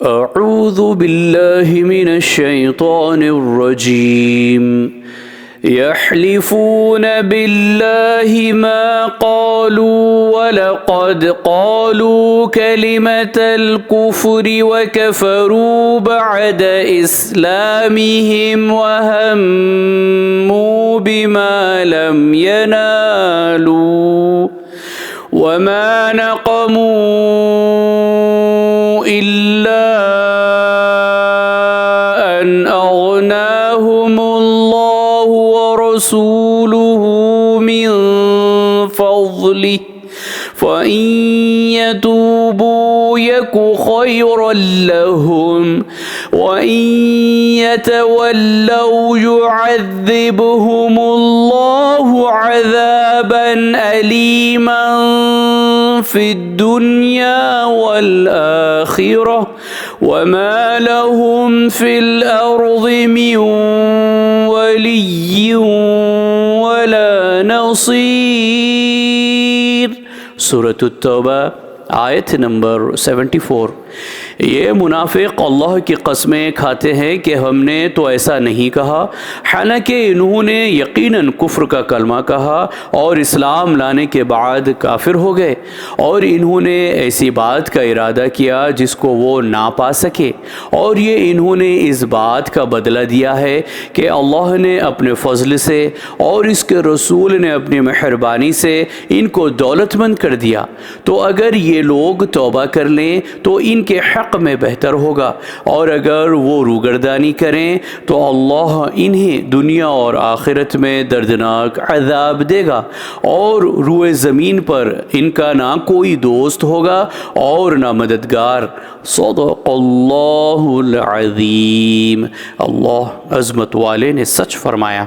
اعوذ باللہ من الشیطان الرجیم يحلفون بالله ما قالوا ولقد قالوا كلمة الكفر وكفروا بعد إسلامهم وهموا بما لم ينالوا وما نقموا إلا أن أغناهم الله ورسوله من فضله فإن يتوبوا يك خيرا لهم وإن يتولوا يعذبهم الله عذابا أليما في الدنيا والآخرة وما لهم في الأرض من ولي ولا نصير. سورة التوبہ آیت نمبر 74. یہ منافق اللہ کی قسمیں کھاتے ہیں کہ ہم نے تو ایسا نہیں کہا، حالانکہ انہوں نے یقیناً کفر کا کلمہ کہا اور اسلام لانے کے بعد کافر ہو گئے، اور انہوں نے ایسی بات کا ارادہ کیا جس کو وہ نہ پا سکے، اور یہ انہوں نے اس بات کا بدلہ دیا ہے کہ اللہ نے اپنے فضل سے اور اس کے رسول نے اپنی مہربانی سے ان کو دولت مند کر دیا. تو اگر یہ لوگ توبہ کر لیں تو ان کے حق میں بہتر ہوگا، اور اگر وہ روگردانی کریں تو اللہ انہیں دنیا اور آخرت میں دردناک عذاب دے گا، اور روئے زمین پر ان کا نہ کوئی دوست ہوگا اور نہ مددگار. صدق اللہ العظیم. اللہ عظمت والے نے سچ فرمایا.